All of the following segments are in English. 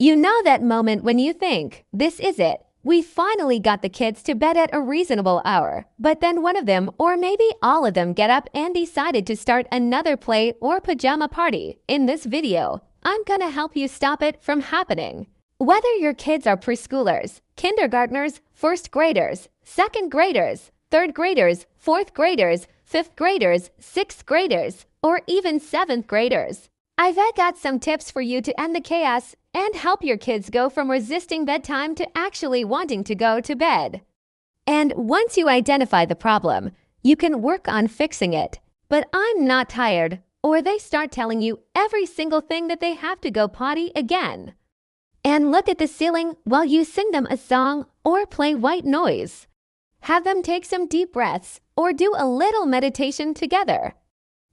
You know that moment when you think, this is it. We finally got the kids to bed at a reasonable hour, but then one of them or maybe all of them get up and decided to start another play or pajama party. In this video, I'm gonna help you stop it from happening. Whether your kids are preschoolers, kindergartners, first graders, second graders, third graders, fourth graders, fifth graders, sixth graders, or even seventh graders, I've got some tips for you to end the chaos and help your kids go from resisting bedtime to actually wanting to go to bed. And once you identify the problem, you can work on fixing it. But I'm not tired, or they start telling you every single thing that they have to go potty again. And look at the ceiling while you sing them a song or play white noise. Have them take some deep breaths or do a little meditation together.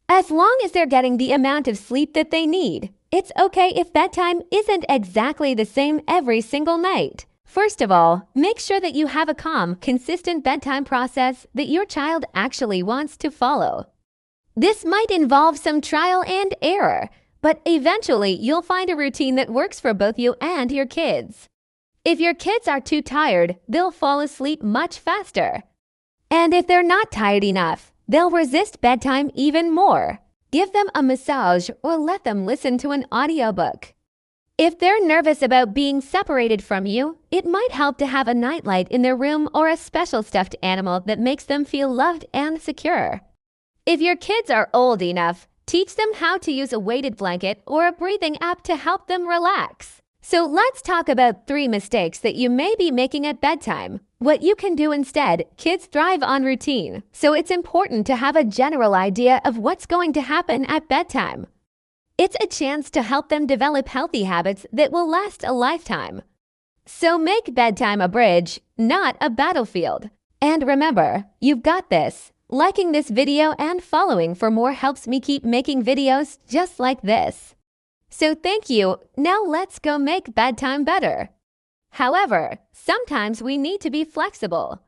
As long as they're getting the amount of sleep that they need, it's okay if bedtime isn't exactly the same every single night. First of all, make sure that you have a calm, consistent bedtime process that your child actually wants to follow. This might involve some trial and error, but eventually you'll find a routine that works for both you and your kids. If your kids are too tired, they'll fall asleep much faster. And if they're not tired enough, they'll resist bedtime even more. Give them a massage or let them listen to an audiobook. If they're nervous about being separated from you, it might help to have a nightlight in their room or a special stuffed animal that makes them feel loved and secure. If your kids are old enough, teach them how to use a weighted blanket or a breathing app to help them relax. So let's talk about 3 mistakes that you may be making at bedtime. What you can do instead. Kids thrive on routine, so it's important to have a general idea of what's going to happen at bedtime. It's a chance to help them develop healthy habits that will last a lifetime. So make bedtime a bridge, not a battlefield. And remember, you've got this. Liking this video and following for more helps me keep making videos just like this. So thank you. Now let's go make bedtime better. However, sometimes we need to be flexible.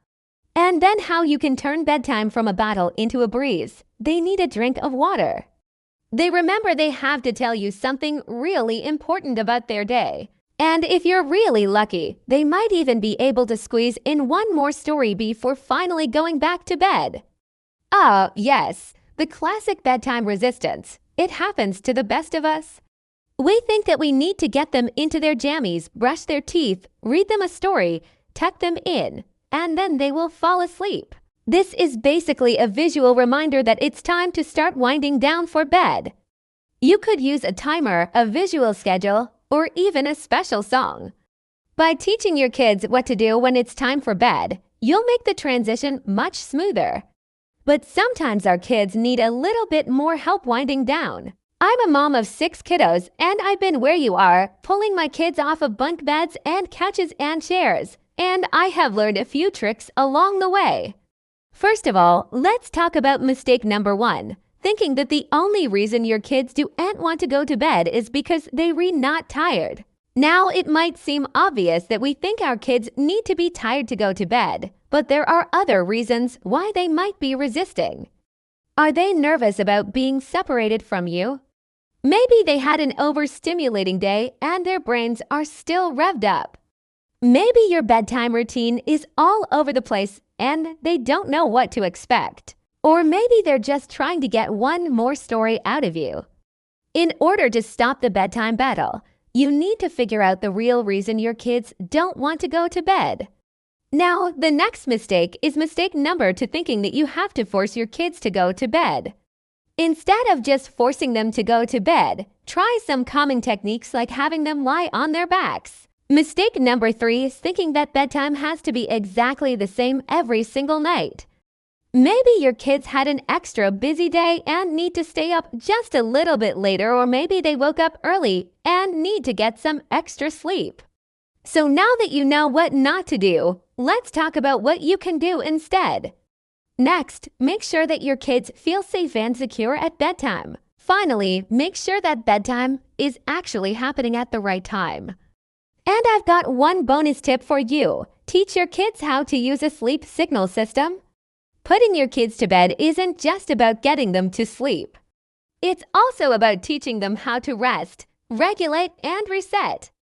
And then how you can turn bedtime from a battle into a breeze. They need a drink of water. They remember they have to tell you something really important about their day. And if you're really lucky, they might even be able to squeeze in one more story before finally going back to bed. Ah, yes, the classic bedtime resistance. It happens to the best of us. We think that we need to get them into their jammies, brush their teeth, read them a story, tuck them in, and then they will fall asleep. This is basically a visual reminder that it's time to start winding down for bed. You could use a timer, a visual schedule, or even a special song. By teaching your kids what to do when it's time for bed, you'll make the transition much smoother. But sometimes our kids need a little bit more help winding down. I'm a mom of 6 kiddos, and I've been where you are, pulling my kids off of bunk beds and couches and chairs, and I have learned a few tricks along the way. First of all, let's talk about mistake number 1, thinking that the only reason your kids don't want to go to bed is because they're not tired. Now, it might seem obvious that we think our kids need to be tired to go to bed, but there are other reasons why they might be resisting. Are they nervous about being separated from you? Maybe they had an overstimulating day and their brains are still revved up. Maybe your bedtime routine is all over the place and they don't know what to expect. Or maybe they're just trying to get one more story out of you. In order to stop the bedtime battle, you need to figure out the real reason your kids don't want to go to bed. Now, the next mistake is mistake number 2, thinking that you have to force your kids to go to bed. Instead of just forcing them to go to bed, try some calming techniques like having them lie on their backs. Mistake number 3 is thinking that bedtime has to be exactly the same every single night. Maybe your kids had an extra busy day and need to stay up just a little bit later, or maybe they woke up early and need to get some extra sleep. So now that you know what not to do, let's talk about what you can do instead. Next, make sure that your kids feel safe and secure at bedtime. Finally, make sure that bedtime is actually happening at the right time. And I've got one bonus tip for you. Teach your kids how to use a sleep signal system. Putting your kids to bed isn't just about getting them to sleep. It's also about teaching them how to rest, regulate, and reset.